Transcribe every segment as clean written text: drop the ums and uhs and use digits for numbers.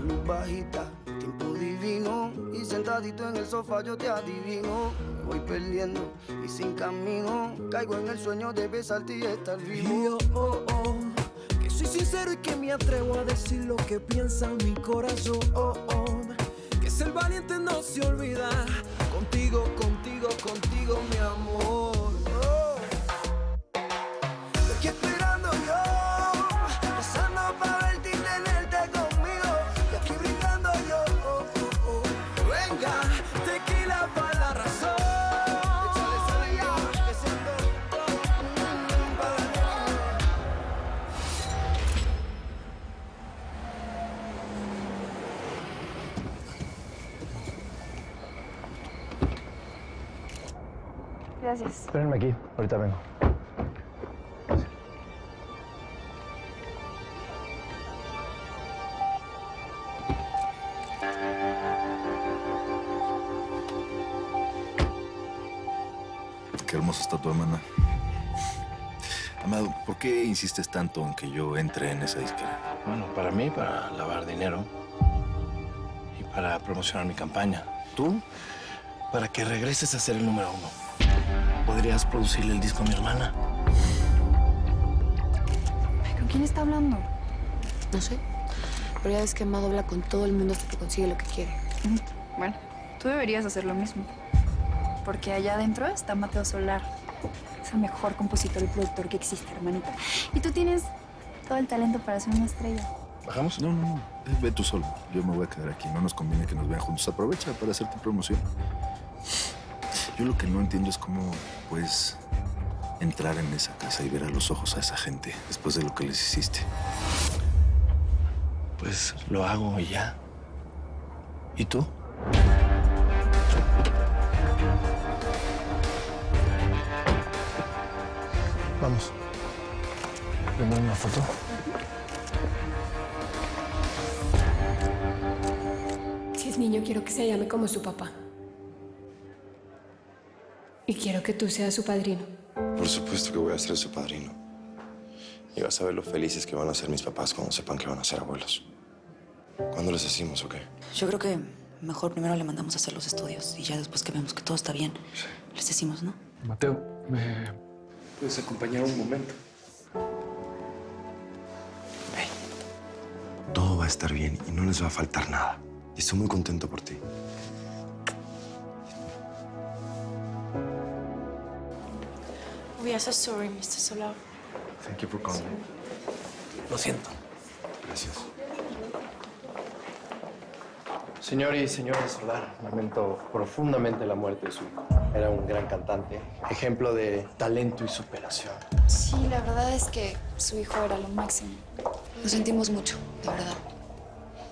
luz bajita, tiempo divino. Y sentadito en el sofá yo te adivino. Me voy perdiendo y sin camino. Caigo en el sueño de besarte y estar vivo. Y yo, que soy sincero y que me atrevo a decir lo que piensa mi corazón. Que ser valiente no se olvida. Contigo, contigo, contigo, mi amor. Aquí esperando yo, rezando para verte y tenerte conmigo. Y aquí brindando yo, venga, tequila para la razón. Échale sabía, que siento Gracias. Espérenme aquí, ahorita vengo. Qué hermosa está tu hermana. Amado, ¿por qué insistes tanto en que yo entre en esa disquera? Bueno, para mí, para lavar dinero y para promocionar mi campaña. Tú, para que regreses a ser el número 1. ¿Podrías producirle el disco a mi hermana? ¿Con quién está hablando? No sé, pero ya ves que Amado habla con todo el mundo hasta que consigue lo que quiere. Bueno, tú deberías hacer lo mismo. Porque allá adentro está Mateo Solar. Es el mejor compositor y productor que existe, hermanita. Y tú tienes todo el talento para ser una estrella. ¿Bajamos? No. Ve tú solo. Yo me voy a quedar aquí. No nos conviene que nos vean juntos. Aprovecha para hacer tu promoción. Yo lo que no entiendo es cómo puedes entrar en esa casa y ver a los ojos a esa gente después de lo que les hiciste. Pues lo hago y ya. ¿Y tú? Vamos. ¿Vendrá una foto? Si es niño, quiero que se llame como su papá. Y quiero que tú seas su padrino. Por supuesto que voy a ser su padrino. Y vas a ver lo felices que van a ser mis papás cuando sepan que van a ser abuelos. ¿Cuándo les decimos o qué? Yo creo que mejor primero le mandamos a hacer los estudios y ya después que vemos que todo está bien, les decimos, ¿no? Mateo, ¿me puedes acompañar un momento? Hey, todo va a estar bien y no les va a faltar nada. Y estoy muy contento por ti. We are so sorry, Mr. Solar. Thank you for coming. Lo siento. Gracias. Señor y señora Solar, lamento profundamente la muerte de su hijo. Era un gran cantante, ejemplo de talento y superación. Sí, la verdad es que su hijo era lo máximo. Lo sentimos mucho, de verdad.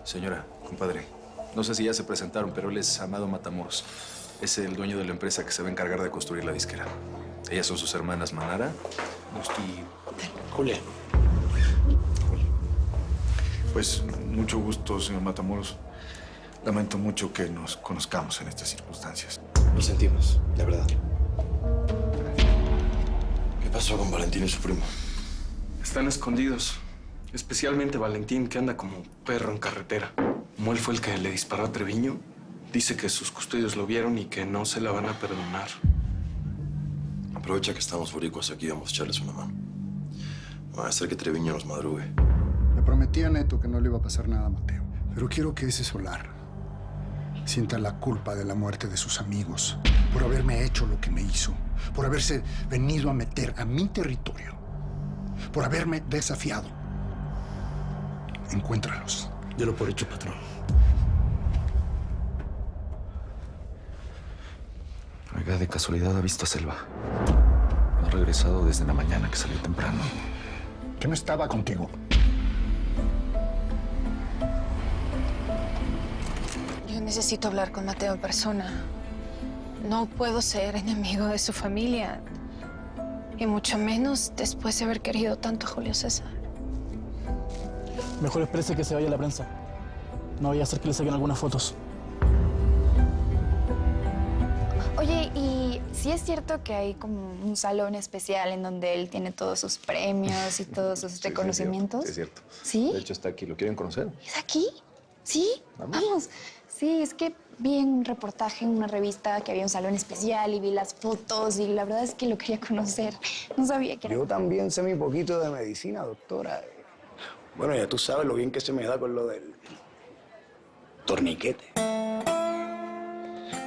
Señora, compadre, no sé si ya se presentaron, pero él es Amado Matamoros. Es el dueño de la empresa que se va a encargar de construir la disquera. Ellas son sus hermanas Manara, Gusti, Julia. Pues mucho gusto, señor Matamoros. Lamento mucho que nos conozcamos en estas circunstancias. Lo sentimos, de verdad. ¿Qué pasó con Valentín y su primo? Están escondidos. Especialmente Valentín, que anda como perro en carretera. Como él fue el que le disparó a Treviño, dice que sus custodios lo vieron y que no se la van a perdonar. Aprovecha que estamos boricuas aquí y vamos a echarles una mano. Va a hacer que Treviño nos madrugue. Le prometí a Neto que no le iba a pasar nada a Mateo. Pero quiero que ese Solar sienta la culpa de la muerte de sus amigos por haberme hecho lo que me hizo, por haberse venido a meter a mi territorio, por haberme desafiado. Encuéntralos. Yo lo por hecho, patrón. Oiga, de casualidad ha visto a Selva. Ha regresado desde la mañana que salió temprano. Yo no estaba contigo. Yo necesito hablar con Mateo en persona. No puedo ser enemigo de su familia. Y mucho menos después de haber querido tanto a Julio César. Mejor exprese que se vaya a la prensa. No vaya a hacer que le saquen algunas fotos. Oye, ¿y si es cierto que hay como un salón especial en donde él tiene todos sus premios y todos sus reconocimientos? Sí, es cierto. ¿Sí? De hecho, está aquí. ¿Lo quieren conocer? ¿Es aquí? ¿Sí? Vamos. Sí, es que vi en un reportaje en una revista que había un salón especial y vi las fotos y la verdad es que lo quería conocer. No sabía que era... Yo también sé mi poquito de medicina, doctora. Bueno, ya tú sabes lo bien que se me da con lo del torniquete.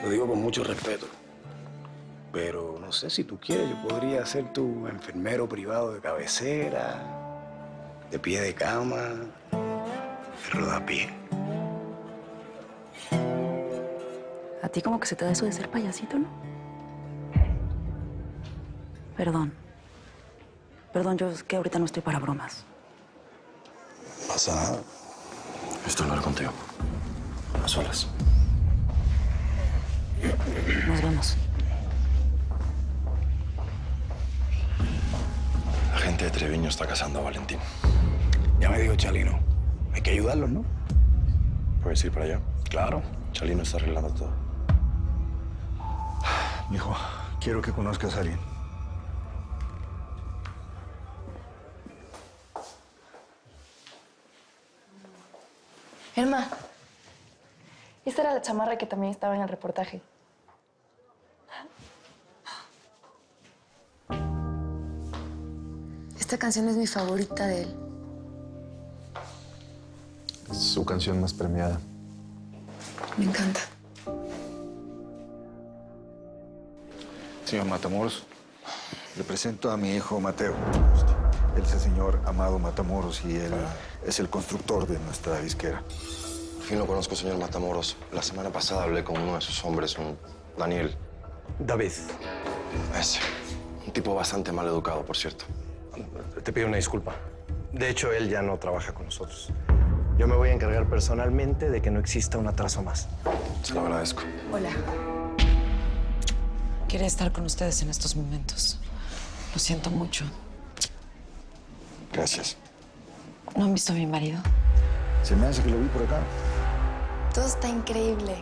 Lo digo con mucho respeto. Pero no sé, si tú quieres, yo podría ser tu enfermero privado de cabecera, de pie de cama, de rodapié. A ti como que se te da eso de ser payasito, ¿no? Perdón. Perdón, yo es que ahorita no estoy para bromas. No pasa nada. Esto hablar contigo. A solas. Nos vemos. La gente de Treviño está casando a Valentín. Ya me dijo Chalino. Hay que ayudarlos, ¿no? ¿Puedes ir para allá? Claro. Chalino está arreglando todo. Mijo, quiero que conozcas a alguien. Irma, esta era la chamarra que también estaba en el reportaje. Esta canción es mi favorita de él. Es su canción más premiada. Me encanta. Señor Matamoros, le presento a mi hijo Mateo. Él es el señor Amado Matamoros y él es el constructor de nuestra disquera. Por fin lo conozco, señor Matamoros. La semana pasada hablé con uno de sus hombres, un Daniel. David, Ese. Un tipo bastante mal educado, por cierto. te pido una disculpa. De hecho, él ya no trabaja con nosotros. Yo me voy a encargar personalmente de que no exista un atraso más. Se lo agradezco. Hola. Quería estar con ustedes en estos momentos. Lo siento mucho. Gracias. ¿No han visto a mi marido? Se me hace que lo vi por acá. Todo está increíble.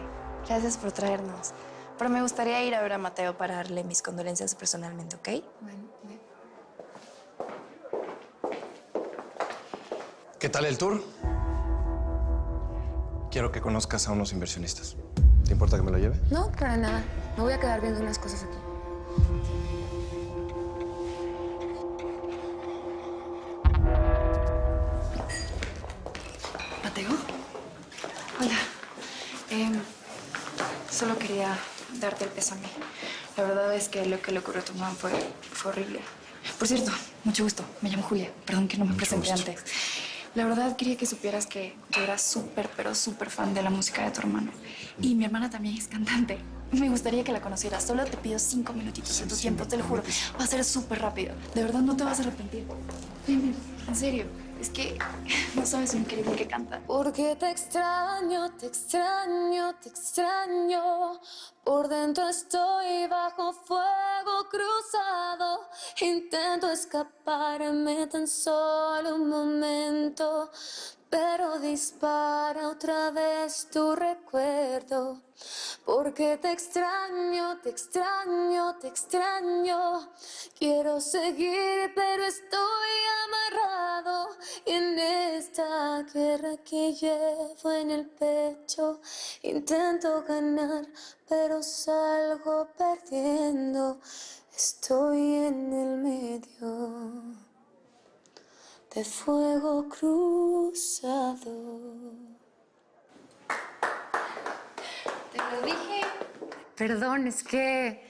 Gracias por traernos. Pero me gustaría ir a ver a Mateo para darle mis condolencias personalmente, ¿ok? Bueno. ¿Qué tal el tour? Quiero que conozcas a unos inversionistas. ¿Te importa que me lo lleve? No, para nada. Me voy a quedar viendo unas cosas aquí. ¿Mateo? Hola. Solo quería darte el pésame. La verdad es que lo que le ocurrió a tu mamá fue horrible. Por cierto, mucho gusto. Me llamo Julia. Perdón que no me presenté antes. La verdad quería que supieras que yo era súper, pero súper fan de la música de tu hermano. Y mi hermana también es cantante. Me gustaría que la conocieras. Solo te pido 5 minutitos de tu tiempo, te lo juro. Va a ser súper rápido. De verdad, no te vas a arrepentir. Ven, en serio. Es que no sabes lo increíble que canta. Porque te extraño, te extraño, te extraño. Por dentro estoy bajo fuego cruzado. Intento escaparme tan solo un momento, pero dispara otra vez tu recuerdo. Porque te extraño, te extraño, te extraño. Quiero seguir, pero estoy amarrado en esta guerra que llevo en el pecho. Intento ganar, pero salgo perdiendo. Estoy en el medio de fuego cruzado. Te lo dije. Perdón, es que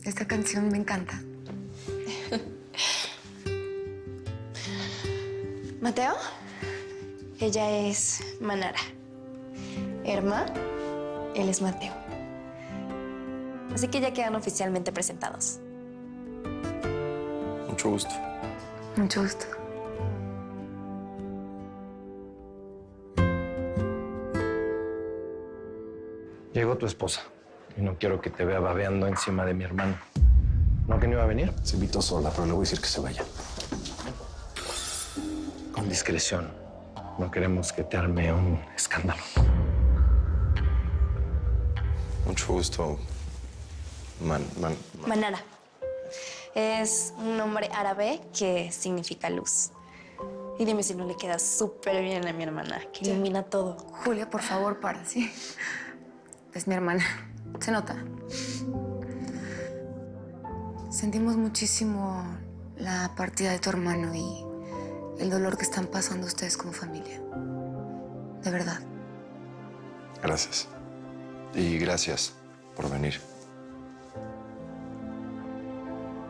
esta canción me encanta. Mateo, ella es Manara. Irma, él es Mateo. Así que ya quedan oficialmente presentados. Mucho gusto. Mucho gusto. Llegó tu esposa y no quiero que te vea babeando encima de mi hermano. ¿No que no iba a venir? Se invitó sola, pero le voy a decir que se vaya. Con discreción. No queremos que te arme un escándalo. Mucho gusto. Manara. Es un nombre árabe que significa luz. Y dime si no le queda súper bien a mi hermana, que ilumina todo. Julia, por favor, para, ¿sí? Es mi hermana. Se nota. Sentimos muchísimo la partida de tu hermano y el dolor que están pasando ustedes como familia. De verdad. Gracias. Y gracias por venir.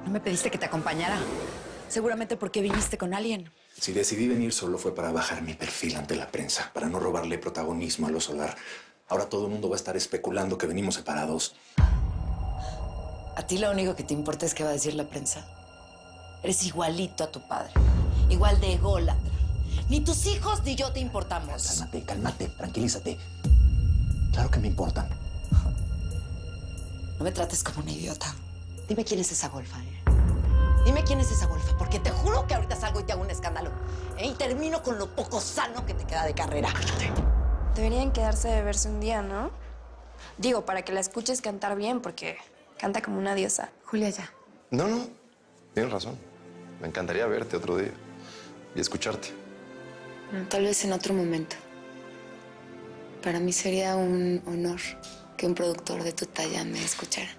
¿No me pediste que te acompañara? Seguramente porque viniste con alguien. Si decidí venir solo fue para bajar mi perfil ante la prensa, para no robarle protagonismo a lo Solar. Ahora todo el mundo va a estar especulando que venimos separados. A ti lo único que te importa es qué va a decir la prensa. Eres igualito a tu padre, igual de ególatra. Ni tus hijos ni yo te importamos. Cálmate, cálmate, tranquilízate. Claro que me importan. No me trates como una idiota. Dime quién es esa golfa, ¿eh? Dime quién es esa golfa, porque te juro que ahorita salgo y te hago un escándalo. Y termino con lo poco sano que te queda de carrera. Cállate. Deberían quedarse de verse un día, ¿no? Digo, para que la escuches cantar bien, porque canta como una diosa. Julia, ya. No, no. Tienes razón. Me encantaría verte otro día y escucharte. Tal vez en otro momento. Para mí sería un honor que un productor de tu talla me escuchara.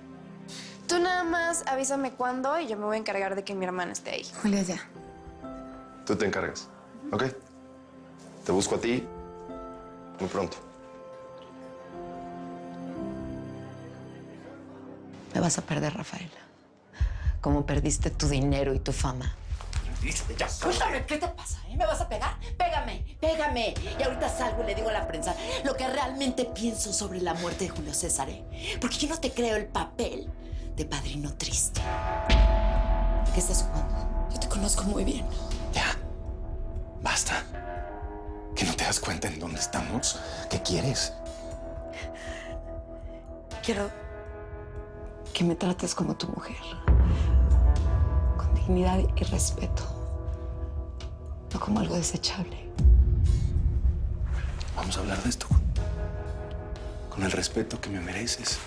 Tú nada más avísame cuándo y yo me voy a encargar de que mi hermana esté ahí. Julia, ya. Tú te encargas, ¿ok? Te busco a ti muy pronto. Me vas a perder, Rafael. Como perdiste tu dinero y tu fama. Ya. Suéltame, ¿qué te pasa? ¿Me vas a pegar? Pégame, pégame. Y ahorita salgo y le digo a la prensa lo que realmente pienso sobre la muerte de Julio César, ¿eh? Porque yo no te creo el papel de padrino triste. ¿Qué estás jugando? Yo te conozco muy bien. Ya. Basta. ¿Que no te das cuenta en dónde estamos? ¿Qué quieres? Quiero que me trates como tu mujer. Con dignidad y respeto. No como algo desechable. Vamos a hablar de esto. Con el respeto que me mereces.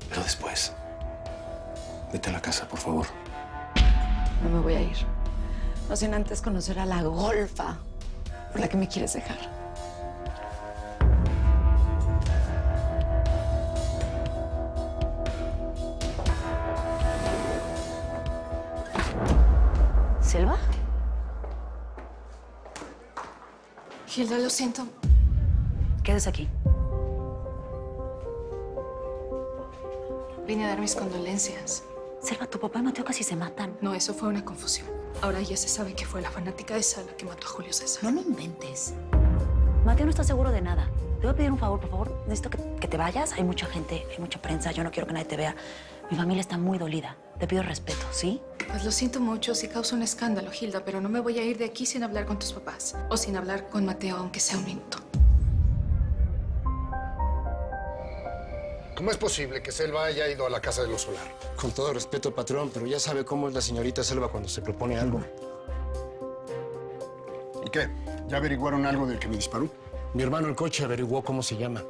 Pero después, vete a la casa, por favor. No me voy a ir. No sin antes conocer a la golfa por la que me quieres dejar. ¿Selva? Hilda, lo siento. Quédese aquí. Vine a dar mis condolencias. Selva, tu papá y Mateo casi se matan. No, eso fue una confusión. Ahora ya se sabe que fue la fanática de Sala que mató a Julio César. No me inventes. Mateo no está seguro de nada. Te voy a pedir un favor, por favor. Necesito que te vayas. Hay mucha gente, hay mucha prensa. Yo no quiero que nadie te vea. Mi familia está muy dolida. Te pido respeto, ¿sí? Pues lo siento mucho si causa un escándalo, Hilda, pero no me voy a ir de aquí sin hablar con tus papás. O sin hablar con Mateo, aunque sea un minuto. ¿Cómo es posible que Selva haya ido a la casa de los Solar? Con todo respeto, patrón, pero ya sabe cómo es la señorita Selva cuando se propone algo. ¿Y qué? ¿Ya averiguaron algo del que me disparó? Mi hermano el coche averiguó cómo se llama.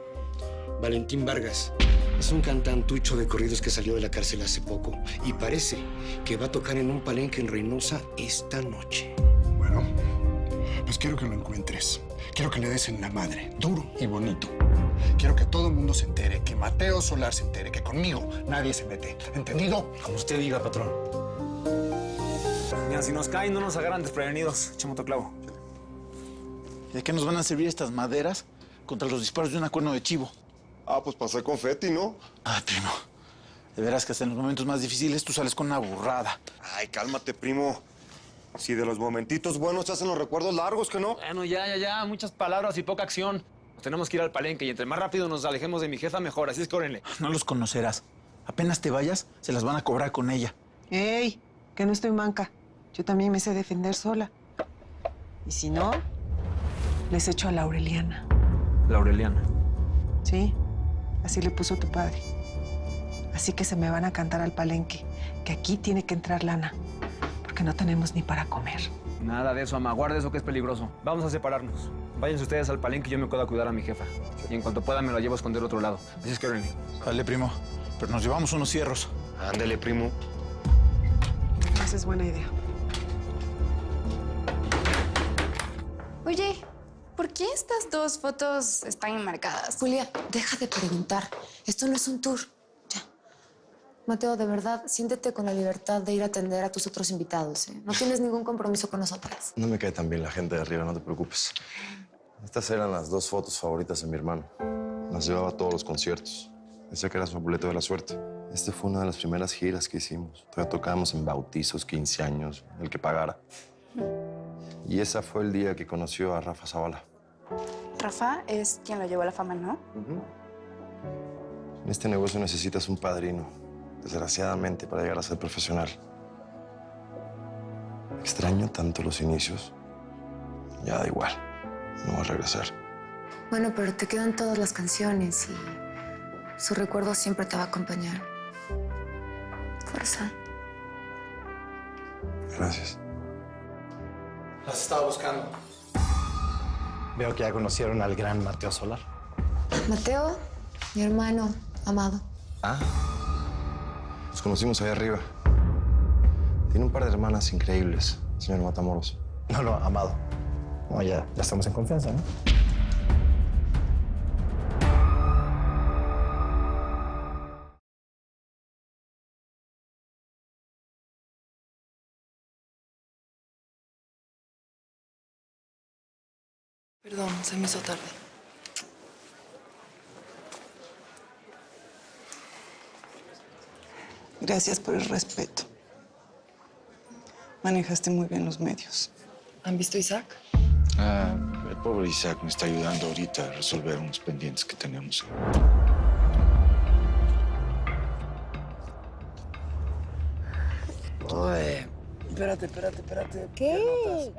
Valentín Vargas. Es un cantantucho de corridos que salió de la cárcel hace poco. Y parece que va a tocar en un palenque en Reynosa esta noche. Bueno, pues quiero que lo encuentres. Quiero que le des en la madre, duro y bonito. Quiero que todo el mundo se entere, que Mateo Solar se entere, que conmigo nadie se mete. ¿Entendido? Como usted diga, patrón. Mira, si nos caen, no nos agarran desprevenidos. Echemos otro clavo. ¿De qué nos van a servir estas maderas contra los disparos de una cuerno de chivo? Ah, pues pasé confeti, ¿no? Ay, primo. De veras que hasta en los momentos más difíciles tú sales con una burrada. Ay, cálmate, primo. Si de los momentitos buenos te hacen los recuerdos largos, ¿que no? Bueno, ya. Muchas palabras y poca acción. Nos tenemos que ir al palenque y entre más rápido nos alejemos de mi jefa, mejor. Así es que órenle. No los conocerás. Apenas te vayas, se las van a cobrar con ella. ¡Ey! Que no estoy manca. Yo también me sé defender sola. Y si no, les echo a la Aureliana. ¿La Aureliana? Sí, así le puso tu padre. Así que se me van a cantar al palenque, que aquí tiene que entrar lana, porque no tenemos ni para comer. Nada de eso, ama. Guarda eso que es peligroso. Vamos a separarnos. Váyanse ustedes al palenque y yo me quedo a cuidar a mi jefa. Y en cuanto pueda me lo llevo a esconder al otro lado. Así es que órenle. Dale, primo. Pero nos llevamos unos cierros. Ándale, primo. Esa es buena idea. Oye, ¿por qué estas dos fotos están enmarcadas? Julia, deja de preguntar. Esto no es un tour. Ya. Mateo, de verdad, siéntete con la libertad de ir a atender a tus otros invitados, ¿eh? No tienes ningún compromiso con nosotras. No me cae tan bien la gente de arriba, no te preocupes. Estas eran las dos fotos favoritas de mi hermano. Las llevaba a todos los conciertos. Decía que era su amuleto de la suerte. Esta fue una de las primeras giras que hicimos. Todavía tocábamos en bautizos, 15 años, el que pagara. Y ese fue el día que conoció a Rafa Zavala. Rafa es quien lo llevó a la fama, ¿no? En este negocio necesitas un padrino, desgraciadamente, para llegar a ser profesional. Extraño tanto los inicios. Ya da igual, no va a regresar. Bueno, pero te quedan todas las canciones y su recuerdo siempre te va a acompañar. Fuerza. Gracias. Las estaba buscando. Veo que ya conocieron al gran Mateo Solar. Mateo, mi hermano amado. Ah, nos conocimos ahí arriba. Tiene un par de hermanas increíbles, señor Matamoros. No, amado. No, ya estamos en confianza, ¿no? Perdón, se me hizo tarde. Gracias por el respeto. Manejaste muy bien los medios. ¿Han visto a Isaac? El pobre Isaac me está ayudando ahorita a resolver unos pendientes que tenemos. Oye, espérate. ¿Qué?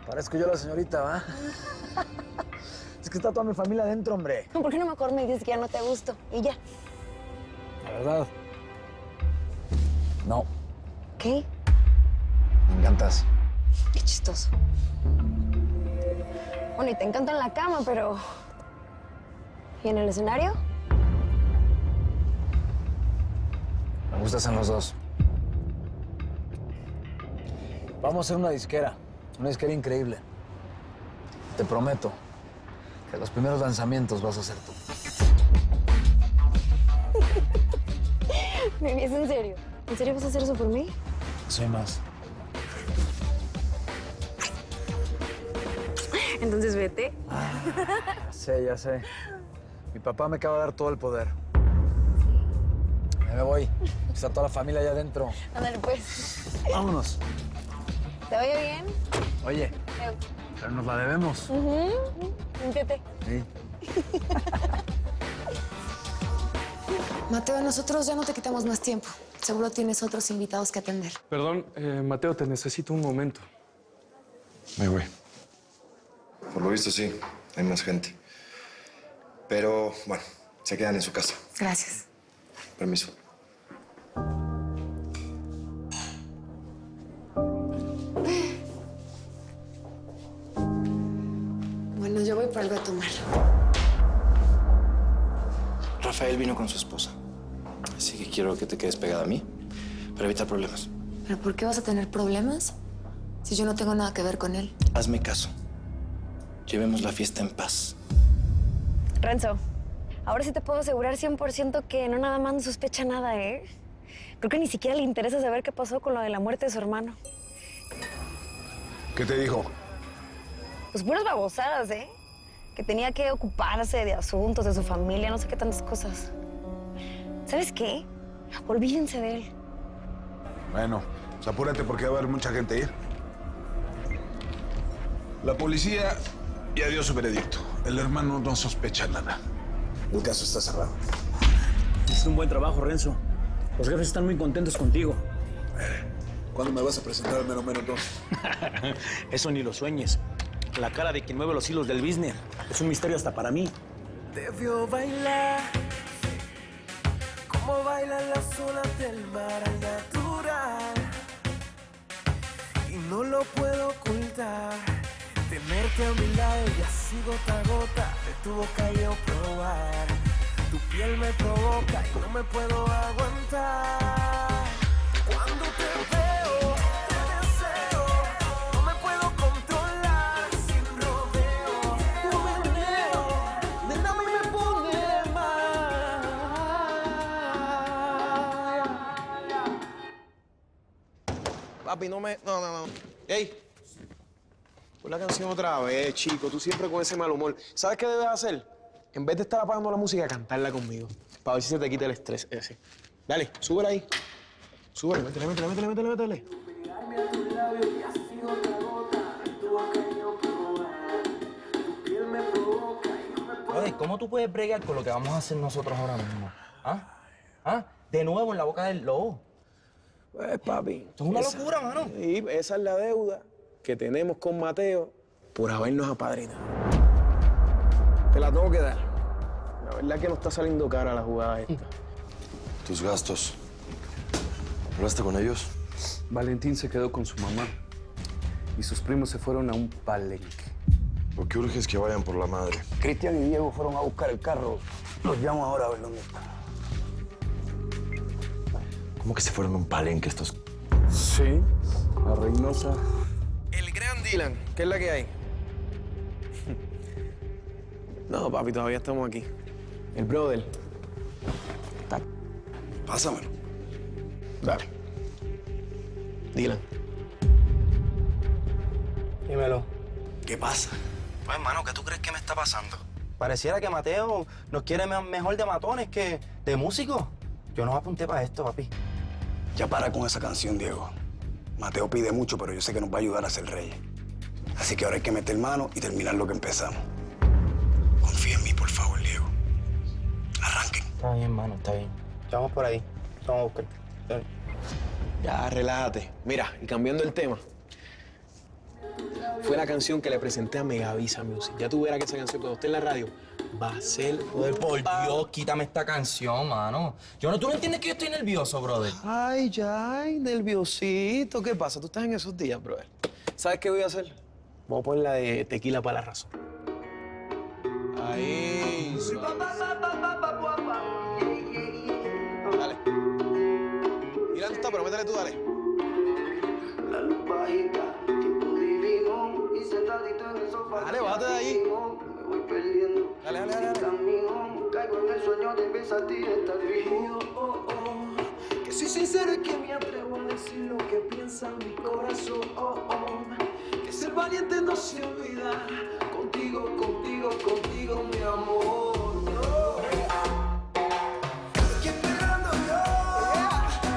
Parezco yo la señorita, ¿va? Es que está toda mi familia adentro, hombre. ¿Por qué no mejor me dices que ya no te gusto? Y ya. La verdad. No. ¿Qué? Me encantas. Qué chistoso. Bueno, y te encanta en la cama, pero... ¿Y en el escenario? Me gustas en los dos. Vamos a hacer una disquera increíble. Te prometo que los primeros lanzamientos vas a ser tú. Baby, ¿es en serio? ¿En serio vas a hacer eso por mí? Soy más. Entonces vete. Ya sé. Mi papá me acaba de dar todo el poder. Ya me voy. Está toda la familia allá adentro. Ándale, pues. Vámonos. ¿Te vaya bien? Oye, pero nos la debemos. Límpiate. Sí. Mateo, nosotros ya no te quitamos más tiempo. Seguro tienes otros invitados que atender. Perdón, Mateo, te necesito un momento. Me voy. Por lo visto, sí. Hay más gente. Pero, bueno, se quedan en su casa. Gracias. Permiso. Bueno, yo voy por algo a tomar. Rafael vino con su esposa. Así que quiero que te quedes pegada a mí para evitar problemas. ¿Pero por qué vas a tener problemas si yo no tengo nada que ver con él? Hazme caso. Llevemos la fiesta en paz. Renzo, ahora sí te puedo asegurar 100% que no nada más no sospecha nada, ¿eh? Creo que ni siquiera le interesa saber qué pasó con lo de la muerte de su hermano. ¿Qué te dijo? Pues puras babosadas, ¿eh? Que tenía que ocuparse de asuntos, de su familia, no sé qué tantas cosas. ¿Sabes qué? Olvídense de él. Bueno, pues apúrate porque va a haber mucha gente ahí. La policía ya dio su veredicto. El hermano no sospecha nada. El caso está cerrado. Hiciste un buen trabajo, Renzo. Los jefes están muy contentos contigo. ¿Cuándo me vas a presentar al Mero Mero 2? Eso ni lo sueñes. La cara de quien mueve los hilos del business es un misterio hasta para mí. Te vio bailar, como bailan las olas del mar al natural. Y no lo puedo ocultar, tenerte a mi lado y así gota a gota de tu boca yo probar. Tu piel me provoca y no me puedo aguantar. Cuando te veo, te deseo, no me puedo controlar. papi, no me... No. Ey, pon la canción otra vez, chico. Tú siempre con ese mal humor. ¿Sabes qué debes hacer? En vez de estar apagando la música, cantarla conmigo. Para ver si se te quita el estrés ese. Dale, súbela ahí. Súbela, métele. Oye, ¿cómo tú puedes bregar con lo que vamos a hacer nosotros ahora mismo? ¿Ah? De nuevo en la boca del lobo. Pues, papi. Es una locura, mano. Y esa es la deuda que tenemos con Mateo por habernos apadrinado. Te la tengo que dar. La verdad que no está saliendo cara la jugada esta. Tus gastos. ¿Hablaste con ellos? Valentín se quedó con su mamá y sus primos se fueron a un palenque. Lo que urge es que vayan por la madre. Cristian y Diego fueron a buscar el carro. Los llamo ahora a ver dónde están. ¿Cómo que se fueron a un palenque estos? Sí, a Reynosa. El gran Dylan, ¿qué es la que hay? No, papi, todavía estamos aquí. El brother. Pásamelo. Dale. Dylan. Dímelo. ¿Qué pasa? Pues, hermano, ¿qué tú crees que me está pasando? Pareciera que Mateo nos quiere mejor de matones que de músicos. Yo no me apunté para esto, papi. Ya para con esa canción, Diego. Mateo pide mucho, pero yo sé que nos va a ayudar a ser reyes. Así que ahora hay que meter mano y terminar lo que empezamos. Confía en mí, por favor, Diego. Arranquen. Está bien, hermano, está bien. Ya vamos por ahí. Vamos a buscar. Dale. Ya, relájate. Mira, y cambiando el tema. Fue la canción que le presenté a Megavisa Music. Ya tú verás que esa canción, cuando esté en la radio, va a ser... Por Dios, quítame esta canción, mano. ¿Tú no entiendes que yo estoy nervioso, brother? Ay, nerviosito. ¿Qué pasa? Tú estás en esos días, brother. ¿Sabes qué voy a hacer? Vamos a poner la de Tequila para la Razón. Ahí. Dale. Y la está, pero métele tú, dale. La luz bajita, tiempo divino, y sentadito en el sofá. Dale, bájate de ahí. Me voy perdiendo. Dale. Camino, caigo en el sueño de pensar y estar vivo. Que soy sincero y que me atrevo a decir lo que piensa mi corazón. Que ser valiente no se olvida. Contigo, mi amor. Aquí esperando yo,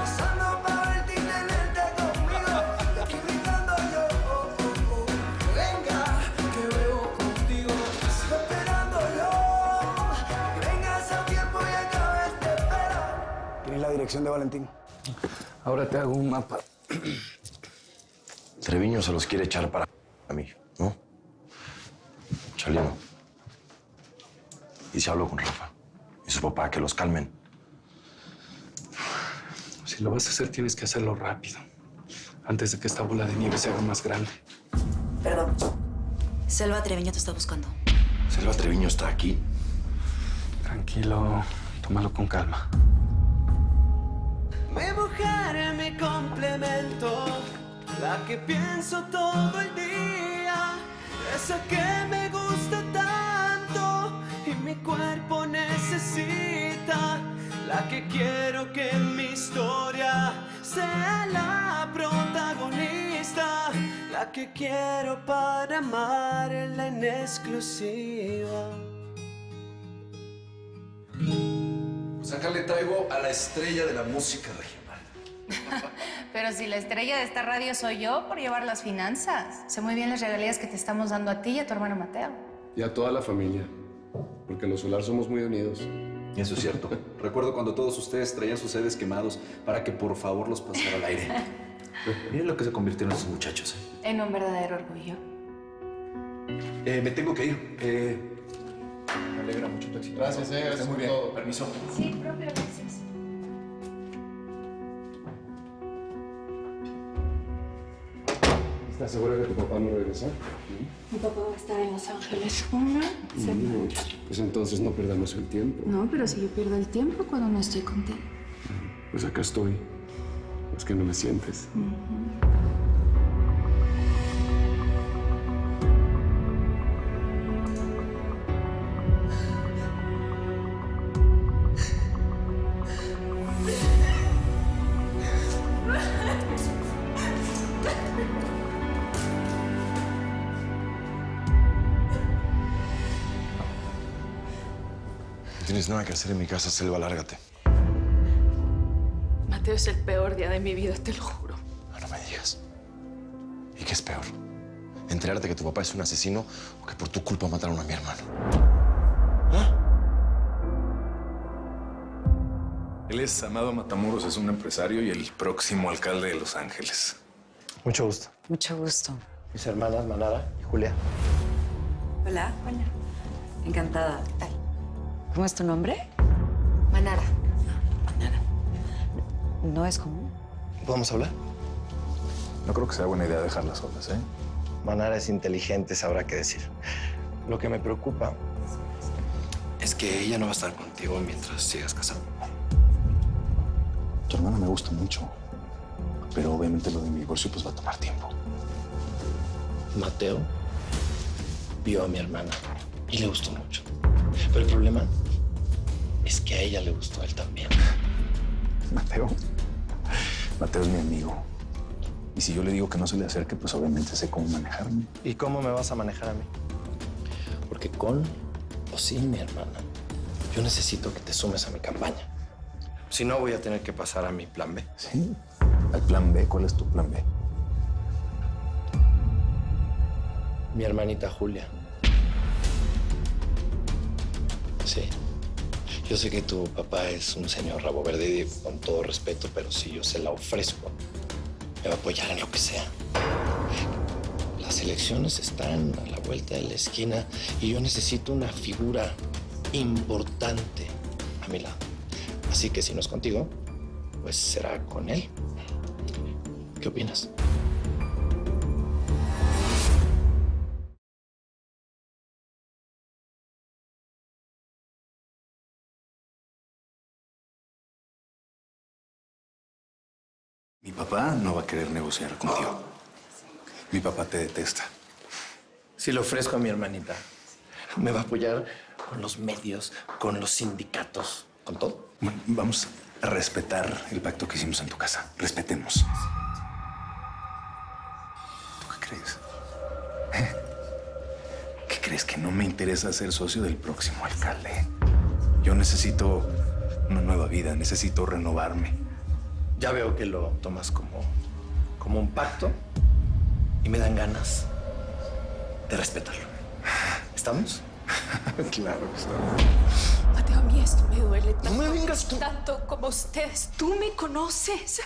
rezando para verte y tenerte conmigo. Y aquí gritando yo, venga, que veo contigo. Sigo esperando yo, que vengas a tiempo y acabes de esperar. ¿Tienes la dirección de Valentín? Ahora te hago un mapa. Treviño se los quiere echar para mí, ¿no? Chalino. Y se habló con Rafa y su papá, que los calmen. Si lo vas a hacer, tienes que hacerlo rápido. Antes de que esta bola de nieve se haga más grande. Perdón. Selva Treviño te está buscando. Selva Treviño está aquí. Tranquilo, tómalo con calma. Mi mujer, mi complemento, la que pienso todo el día, esa que me gusta tanto y mi cuerpo necesita, la que quiero que en mi historia sea la protagonista, la que quiero para amarla en exclusiva. Pues acá le traigo a la estrella de la música regional. Pero si la estrella de esta radio soy yo por llevar las finanzas. Sé muy bien las regalías que te estamos dando a ti y a tu hermano Mateo. Y a toda la familia. Porque los Solar somos muy unidos. Eso es cierto. Recuerdo cuando todos ustedes traían sus sedes quemados para que por favor los pasara al aire. Miren lo que se convirtieron esos muchachos. En un verdadero orgullo. Me tengo que ir. Me alegra mucho tu éxito. Gracias, gracias muy por bien. todo. Permiso. Sí, propio, gracias. ¿Estás segura que tu papá no regresa? Mi papá va a estar en Los Ángeles una semana. Pues entonces no perdamos el tiempo. No, pero si yo pierdo el tiempo cuando no estoy contigo. Pues acá estoy. Es que no me sientes. tienes nada que hacer en mi casa, Selva, lárgate. Mateo, es el peor día de mi vida, te lo juro. No me digas. ¿Y qué es peor? ¿Enterarte que tu papá es un asesino o que por tu culpa mataron a mi hermano? Él es Amado Matamoros, es un empresario y el próximo alcalde de Los Ángeles. Mucho gusto. Mucho gusto. Mis hermanas Manara y Julia. Hola. Hola. Encantada. ¿Qué tal? ¿Cómo es tu nombre? Manara. Manara. ¿No es común? ¿Podemos hablar? No creo que sea buena idea dejarlas solas, ¿eh? Manara es inteligente, sabrá qué decir. Lo que me preocupa es que ella no va a estar contigo mientras sigas casado. Tu hermana me gusta mucho, pero obviamente lo de mi divorcio pues va a tomar tiempo. Mateo vio a mi hermana y le gustó mucho. Pero el problema es que a ella le gustó a él también. Mateo es mi amigo. Y si yo le digo que no se le acerque, pues obviamente sé cómo manejarme. ¿Y cómo me vas a manejar a mí? Porque con o sin mi hermana, yo necesito que te sumes a mi campaña. Si no, voy a tener que pasar a mi plan B. ¿Sí? ¿Al plan B? ¿Cuál es tu plan B? Mi hermanita Julia. Sí. Yo sé que tu papá es un señor rabo verde y con todo respeto, pero si yo se la ofrezco, me va a apoyar en lo que sea. Las elecciones están a la vuelta de la esquina y yo necesito una figura importante a mi lado. Así que si no es contigo, pues será con él. ¿Qué opinas? Mi papá no va a querer negociar contigo. Mi papá te detesta. Si le ofrezco a mi hermanita, me va a apoyar con los medios, con los sindicatos, con todo. Bueno, vamos a respetar el pacto que hicimos en tu casa. Respetemos. ¿Tú qué crees? ¿Qué crees? Que no me interesa ser socio del próximo alcalde. Yo necesito una nueva vida, necesito renovarme. Ya veo que lo tomas como un pacto y me dan ganas de respetarlo. ¿Estamos? Claro, estamos. Mateo, a mí esto me duele tanto. No me vengas tú. Tanto como ustedes. Tú me conoces.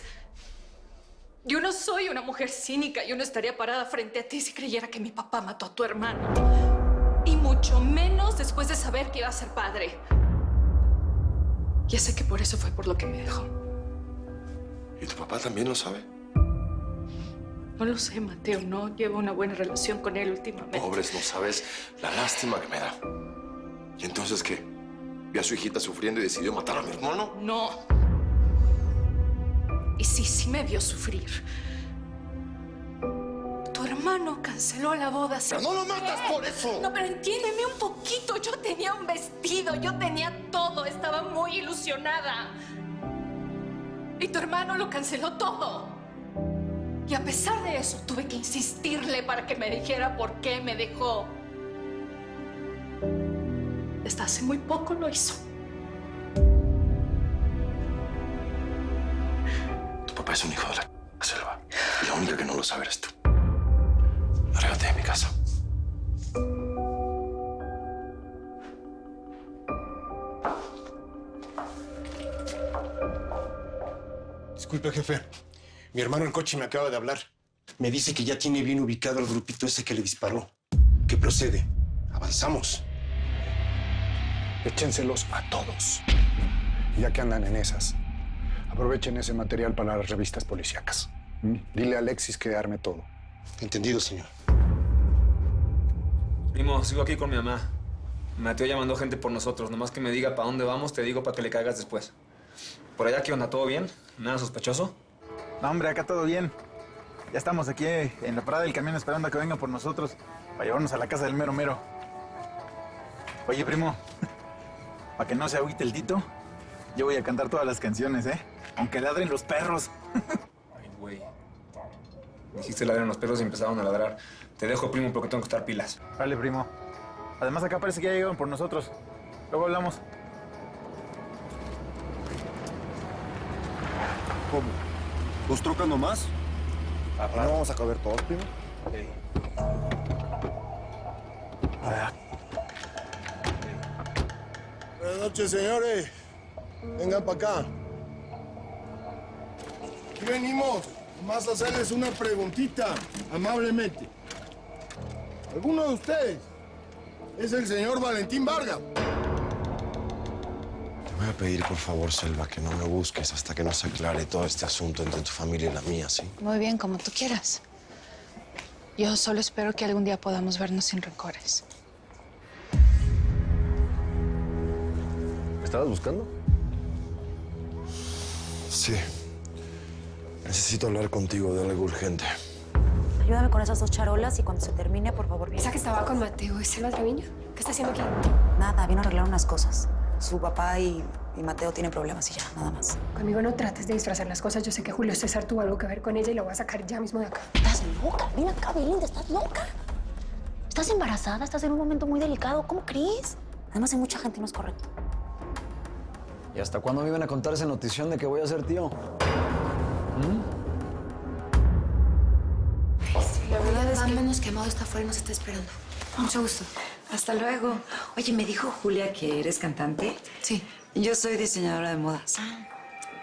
Yo no soy una mujer cínica. Yo no estaría parada frente a ti si creyera que mi papá mató a tu hermano. Y mucho menos después de saber que iba a ser padre. Ya sé que por eso fue por lo que me dejó. ¿Y tu papá también lo sabe? No lo sé, Mateo. No llevo una buena relación con él últimamente. Pobres, no sabes la lástima que me da. ¿Y entonces qué? ¿Vio a su hijita sufriendo y decidió matar a mi hermano? No. Y sí me vio sufrir. Tu hermano canceló la boda. ¡Pero no lo matas por eso! No, pero entiéndeme un poquito. Yo tenía un vestido, yo tenía todo. Estaba muy ilusionada. Y tu hermano lo canceló todo. Y a pesar de eso, tuve que insistirle para que me dijera por qué me dejó. Hasta hace muy poco lo hizo. Tu papá es un hijo de la selva. Y la única que no lo sabe eres tú. Lárgate de mi casa. Disculpe, jefe. Mi hermano en coche me acaba de hablar. Me dice que ya tiene bien ubicado al grupito ese que le disparó. ¿Qué procede? Avanzamos. Échenselos a todos. Ya que andan en esas, aprovechen ese material para las revistas policíacas. Dile a Alexis que arme todo. Entendido, señor. Primo, sigo aquí con mi mamá. Mateo ya mandó gente por nosotros. Nomás que me diga para dónde vamos, te digo para que le caigas después. ¿Por allá qué onda? ¿Todo bien? ¿Nada sospechoso? No, hombre, acá todo bien. Ya estamos aquí en la parada del camión esperando a que vengan por nosotros para llevarnos a la casa del mero mero. Oye, primo, para que no se agüite el Tito, yo voy a cantar todas las canciones, ¿eh? Aunque ladren los perros. Ay, güey. Dijiste ladren los perros y empezaron a ladrar. Te dejo, primo, porque tengo que estar pilas. Vale, primo. Además, acá parece que ya llegaron por nosotros. Luego hablamos. cómo? ¿Dos trocas nomás? ¿No vamos a caber todos, primo? Buenas noches, señores. Vengan para acá. Aquí venimos nomás a hacerles una preguntita, amablemente. ¿Alguno de ustedes es el señor Valentín Vargas? Te voy a pedir, por favor, Selva, que no me busques hasta que no se aclare todo este asunto entre tu familia y la mía, ¿sí? Muy bien, como tú quieras. Yo solo espero que algún día podamos vernos sin rencores. ¿Me estabas buscando? Sí. Necesito hablar contigo de algo urgente. Ayúdame con esas 2 charolas y cuando se termine, por favor, viene. Esa que estaba con Mateo, ¿es Selva Treviño? ¿Qué está haciendo aquí? Nada, vino a arreglar unas cosas. Su papá y Mateo tienen problemas y ya, nada más. Conmigo no trates de disfrazar las cosas. Yo sé que Julio César tuvo algo que ver con ella y la voy a sacar ya mismo de acá. ¿Estás loca? Ven acá, Belinda, ¿estás loca? ¿Estás embarazada? Estás en un momento muy delicado. ¿Cómo crees? Además, hay mucha gente y no es correcto. ¿Y hasta cuándo me iban a contar esa notición de que voy a ser tío? La verdad es que vámonos, que Amado está afuera y nos está esperando. Mucho gusto. Hasta luego. Oye, me dijo Julia que eres cantante. Sí. Yo soy diseñadora de modas.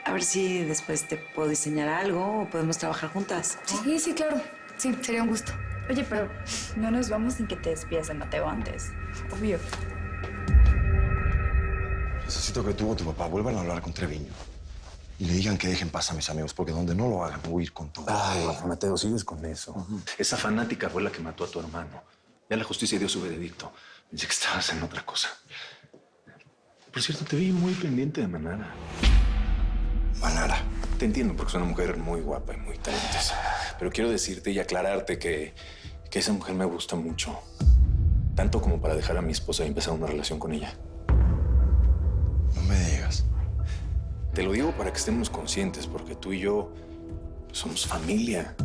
A ver si después te puedo diseñar algo o podemos trabajar juntas. Sí, sí, claro. Sí, sería un gusto. Oye, pero no nos vamos sin que te despidas de Mateo antes. Obvio. Necesito que tú o tu papá vuelvan a hablar con Treviño y le digan que dejen paz a mis amigos, porque donde no lo hagan, voy a ir con todo. Ay, Mateo, sigues con eso. Esa fanática fue la que mató a tu hermano. Ya la justicia dio su veredicto. Pensé que estabas en otra cosa. Por cierto, te vi muy pendiente de Manara. Manara. Te entiendo porque es una mujer muy guapa y muy talentosa. Pero quiero decirte y aclararte que esa mujer me gusta mucho. Tanto como para dejar a mi esposa y empezar una relación con ella. No me digas. Te lo digo para que estemos conscientes, porque tú y yo somos familia.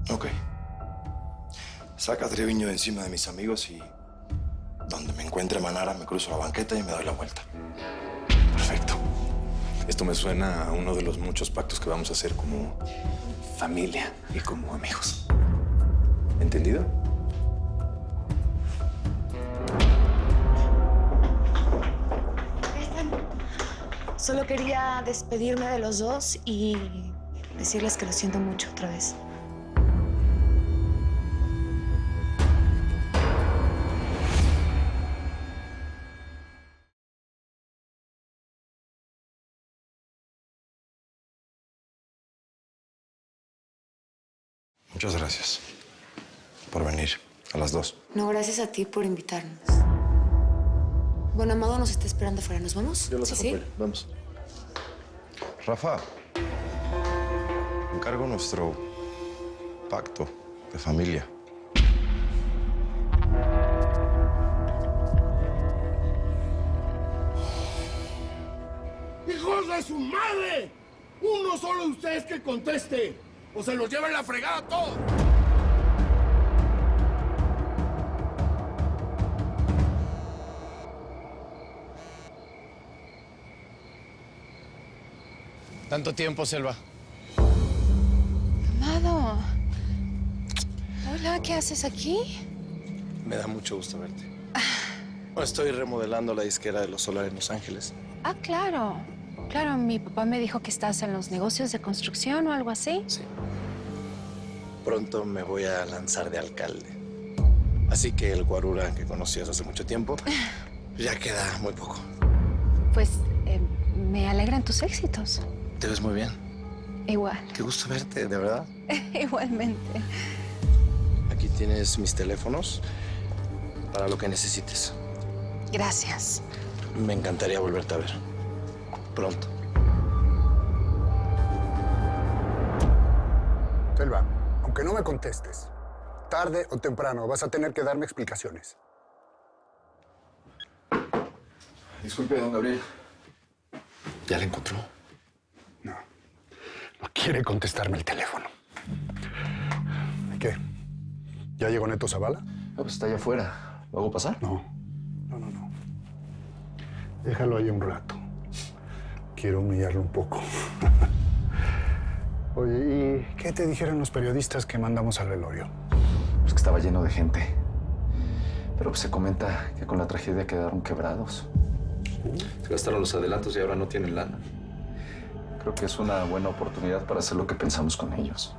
Ok. Saca a Treviño de encima de mis amigos y donde me encuentre Manara me cruzo la banqueta y me doy la vuelta. Perfecto. Esto me suena a uno de los muchos pactos que vamos a hacer como familia y como amigos. ¿Entendido? Solo quería despedirme de los dos y decirles que lo siento mucho otra vez. Muchas gracias por venir a las 2. No, gracias a ti por invitarnos. Bueno, Amado nos está esperando afuera. ¿Nos vamos? Yo los ¿Sí? Vamos. Rafa, encargo nuestro pacto de familia. ¡Hijos de su madre! Uno solo de ustedes que conteste, o se los lleva en la fregada todo. Tanto tiempo, Selva. Amado. Hola, ¿qué haces aquí? Me da mucho gusto verte. Estoy remodelando la disquera de Los Solar en Los Ángeles. Ah, claro. Claro, mi papá me dijo que estás en los negocios de construcción o algo así. Sí. Pronto me voy a lanzar de alcalde. Así que el guarura que conocías hace mucho tiempo, ya queda muy poco. Pues me alegran tus éxitos. Te ves muy bien. Igual. Qué gusto verte, de verdad. Igualmente. Aquí tienes mis teléfonos para lo que necesites. Gracias. Me encantaría volverte a ver. Pronto. Selva, aunque no me contestes, tarde o temprano vas a tener que darme explicaciones. Disculpe, don Gabriel. ¿Ya la encontró? No quiere contestarme el teléfono. ¿Qué? ¿Ya llegó Neto Zavala? Pues está allá afuera. ¿Lo hago pasar? No. Déjalo ahí un rato. Quiero humillarlo un poco. Oye, ¿y qué te dijeron los periodistas que mandamos al velorio? Pues que estaba lleno de gente. Pero pues se comenta que con la tragedia quedaron quebrados. Se gastaron los adelantos y ahora no tienen lana. Creo que es una buena oportunidad para hacer lo que pensamos con ellos.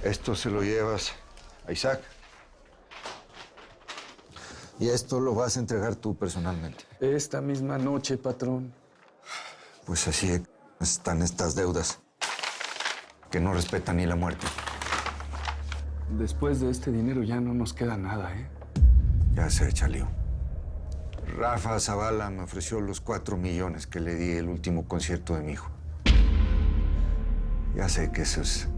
Esto se lo llevas a Isaac. Y esto lo vas a entregar tú personalmente. Esta misma noche, patrón. Pues así están estas deudas, que no respetan ni la muerte. Después de este dinero ya no nos queda nada, ¿eh? Ya sé, Chalío. Rafa Zavala me ofreció los 4 millones que le di el último concierto de mi hijo. Ya sé que eso es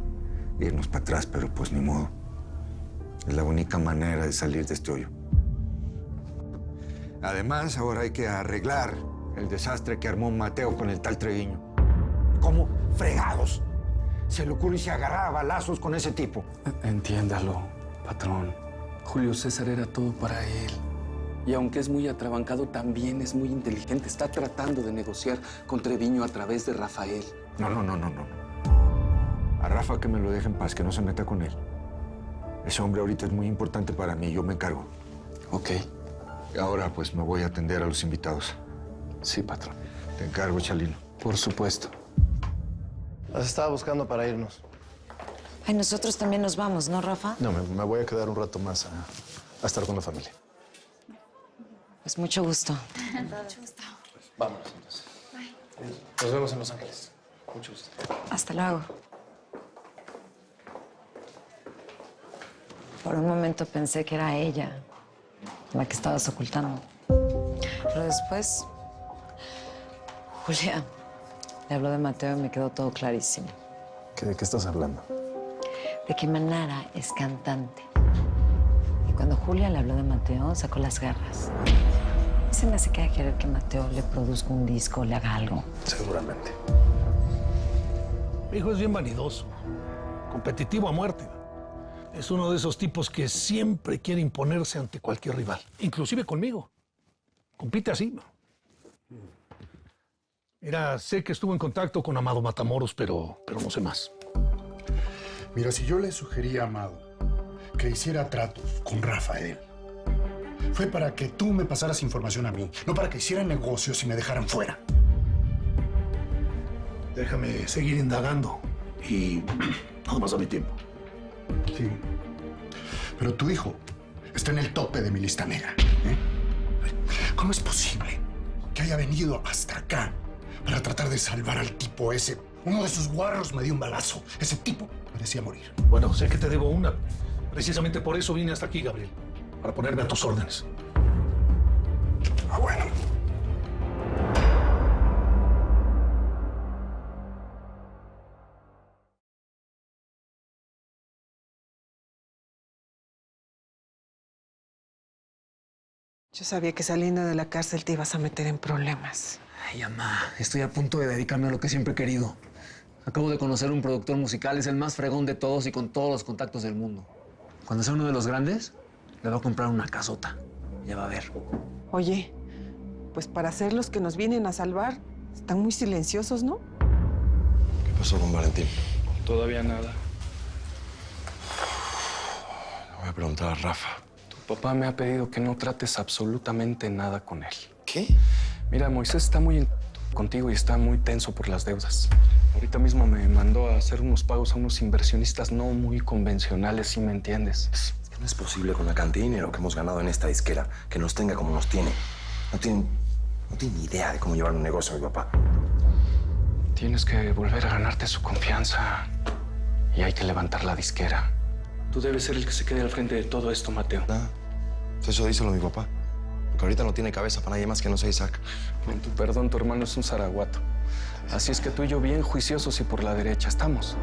irnos para atrás, pero pues ni modo. Es la única manera de salir de este hoyo. Además, ahora hay que arreglar el desastre que armó Mateo con el tal Treviño. ¿Cómo fregados se le ocurre y se agarra a balazos con ese tipo? Entiéndalo, patrón. Julio César era todo para él. Y aunque es muy atrabancado, también es muy inteligente. Está tratando de negociar con Treviño a través de Rafael. No. A Rafa que me lo deje en paz, que no se meta con él. Ese hombre ahorita es muy importante para mí, yo me encargo. Ok. Ahora pues me voy a atender a los invitados. Sí, patrón. Te encargo, Chalino. Por supuesto. Las estaba buscando para irnos. Ay, nosotros también nos vamos, ¿no, Rafa? No, me voy a quedar un rato más a estar con la familia. Pues mucho gusto. Mucho gusto. Vámonos entonces. Nos vemos en Los Ángeles. Mucho gusto. Hasta luego. Por un momento pensé que era ella la que estabas ocultando. Pero después, Julia le habló de Mateo y me quedó todo clarísimo. ¿De qué estás hablando? De que Manara es cantante. Y cuando Julia le habló de Mateo, sacó las garras. Y se me hace que va a querer que Mateo le produzca un disco o le haga algo. Seguramente. Mi hijo es bien vanidoso, competitivo a muerte. Es uno de esos tipos que siempre quiere imponerse ante cualquier rival, inclusive conmigo. Compite así. Mira, sé que estuvo en contacto con Amado Matamoros, pero no sé más. Mira, si yo le sugerí a Amado que hiciera tratos con Rafael, fue para que tú me pasaras información a mí, no para que hicieran negocios y me dejaran fuera. Déjame seguir indagando y nada más a mi tiempo. Sí. Pero tu hijo está en el tope de mi lista negra. ¿Eh? ¿Cómo es posible que haya venido hasta acá para tratar de salvar al tipo ese? Uno de sus guarros me dio un balazo. Ese tipo merecía morir. Bueno, sé que te debo una. Precisamente por eso vine hasta aquí, Gabriel. Para ponerme a tus órdenes. Ah, bueno. Yo sabía que saliendo de la cárcel te ibas a meter en problemas. Ay, mamá, estoy a punto de dedicarme a lo que siempre he querido. Acabo de conocer un productor musical, es el más fregón de todos y con todos los contactos del mundo. Cuando sea uno de los grandes, le va a comprar una casota. Ya va a ver. Oye, pues para ser los que nos vienen a salvar, están muy silenciosos, ¿no? ¿Qué pasó con Valentín? Todavía nada. Le voy a preguntar a Rafa. Tu papá me ha pedido que no trates absolutamente nada con él. ¿Qué? Mira, Moisés está muy contigo y está muy tenso por las deudas. Ahorita mismo me mandó a hacer unos pagos a unos inversionistas no muy convencionales, si me entiendes. Es que no es posible con la cantidad de dinero que hemos ganado en esta disquera que nos tenga como nos tiene. No tienen ni idea de cómo llevar un negocio, mi papá. Tienes que volver a ganarte su confianza y hay que levantar la disquera. Tú debes ser el que se quede al frente de todo esto, Mateo. Eso díselo a mi papá. Porque ahorita no tiene cabeza para nadie más que no sea Isaac. Con tu perdón, tu hermano es un zaraguato. Así es que tú y yo bien juiciosos y por la derecha. ¿Estamos?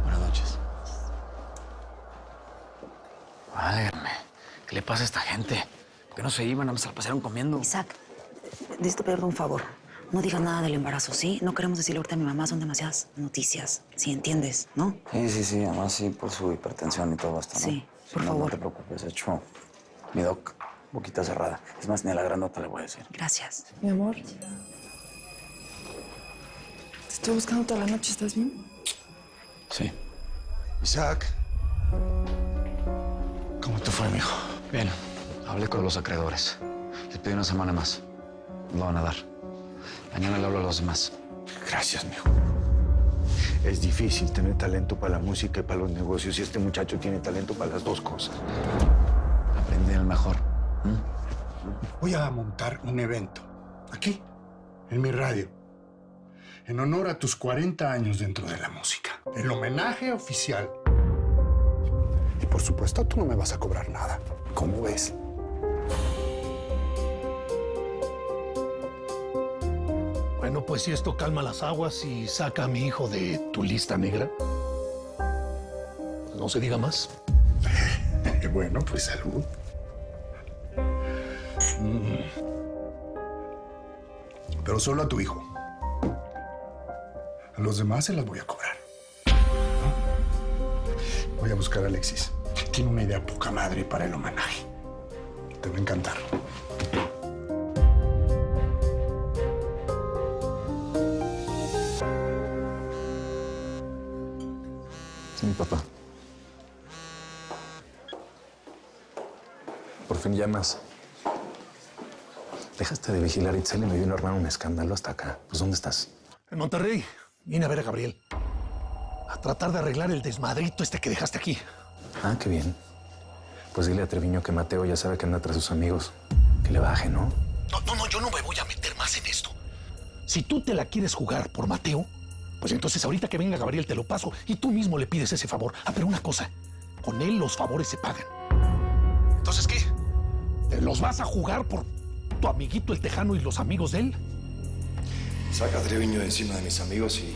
Buenas noches. Válgame, ¿qué le pasa a esta gente? ¿Por qué no se iban? ¿No se la pasaron comiendo? Isaac, necesito pedirte un favor. No digas nada del embarazo, ¿sí? No queremos decirle ahorita a mi mamá, son demasiadas noticias. Sí, entiendes, ¿no? Sí, además sí, por su hipertensión y todo esto, ¿no? Sí, por favor. No te preocupes, he hecho mi doc, boquita cerrada. Es más, ni a la grandota le voy a decir. Gracias. Mi amor. Te estoy buscando toda la noche, ¿estás bien? Sí. Isaac. ¿Cómo te fue, mijo? Bien. Hablé con los acreedores. Les pedí una semana más. No lo van a dar. Mañana le hablo a los demás. Gracias, mijo. Es difícil tener talento para la música y para los negocios y este muchacho tiene talento para las dos cosas. Aprendí el mejor. Voy a montar un evento. Aquí, en mi radio. En honor a tus 40 años dentro de la música. El homenaje oficial. Y por supuesto, tú no me vas a cobrar nada. ¿Cómo ves? Bueno, pues si esto calma las aguas y saca a mi hijo de tu lista negra, no se diga más. Bueno, pues salud. Pero solo a tu hijo. A los demás se las voy a cobrar. Voy a buscar a Alexis. Tiene una idea poca madre para el homenaje. Te va a encantar. Sí, mi papá. Por fin llamas. Dejaste de vigilar a Itzel y me vino a armar un escándalo hasta acá. Pues, ¿dónde estás? En Monterrey. Vine a ver a Gabriel. A tratar de arreglar el desmadrito este que dejaste aquí. Ah, qué bien. Pues dile a Treviño que Mateo ya sabe que anda tras sus amigos. Que le baje, ¿no? No, yo no me voy a meter más en esto. Si tú te la quieres jugar por Mateo, pues entonces ahorita que venga Gabriel te lo paso y tú mismo le pides ese favor. Ah, pero una cosa, con él los favores se pagan. Entonces, ¿qué? ¿Te los vas a jugar por tu amiguito el Tejano y los amigos de él? Saca a Treviño de encima de mis amigos y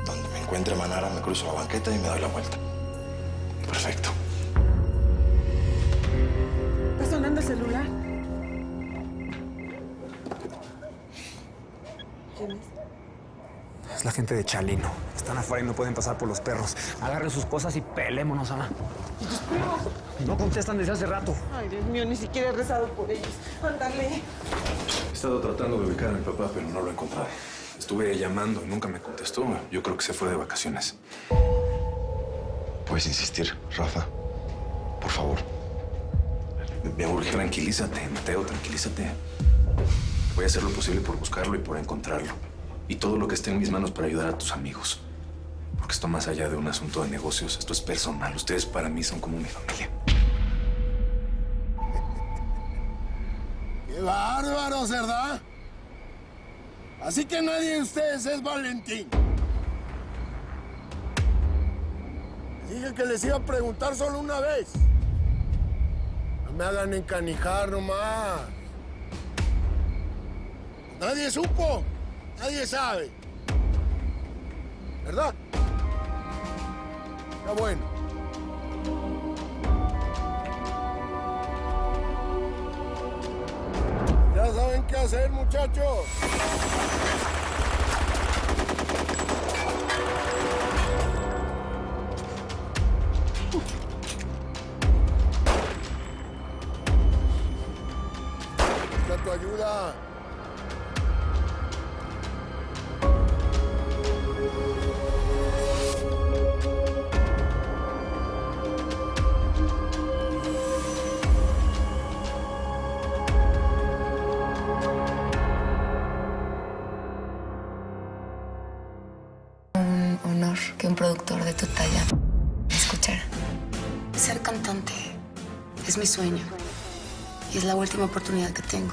donde me encuentre Manara me cruzo la banqueta y me doy la vuelta. Perfecto. ¿Está sonando el celular? ¿Quién es? Es la gente de Chalino. Están afuera y no pueden pasar por los perros. Agarren sus cosas y pelémonos, Ana. ¿Y tus primos? No contestan desde hace rato. Ay, Dios mío, ni siquiera he rezado por ellos. Ándale. He estado tratando de ubicar a mi papá, pero no lo he encontrado. Estuve llamando y nunca me contestó. Yo creo que se fue de vacaciones. Puedes insistir, Rafa. Por favor. Me urge. Tranquilízate, Mateo, tranquilízate. Voy a hacer lo posible por buscarlo y por encontrarlo. Y todo lo que esté en mis manos para ayudar a tus amigos. Porque esto más allá de un asunto de negocios, esto es personal. Ustedes para mí son como mi familia. ¡Qué bárbaros, verdad! Así que nadie de ustedes es Valentín. Dije que les iba a preguntar solo una vez. No me hagan encanijar nomás. Nadie supo. Nadie sabe. ¿Verdad? Está bueno. Ya saben qué hacer, muchachos. Necesito tu ayuda. Que un productor de tu talla me escuchara. Ser cantante es mi sueño y es la última oportunidad que tengo.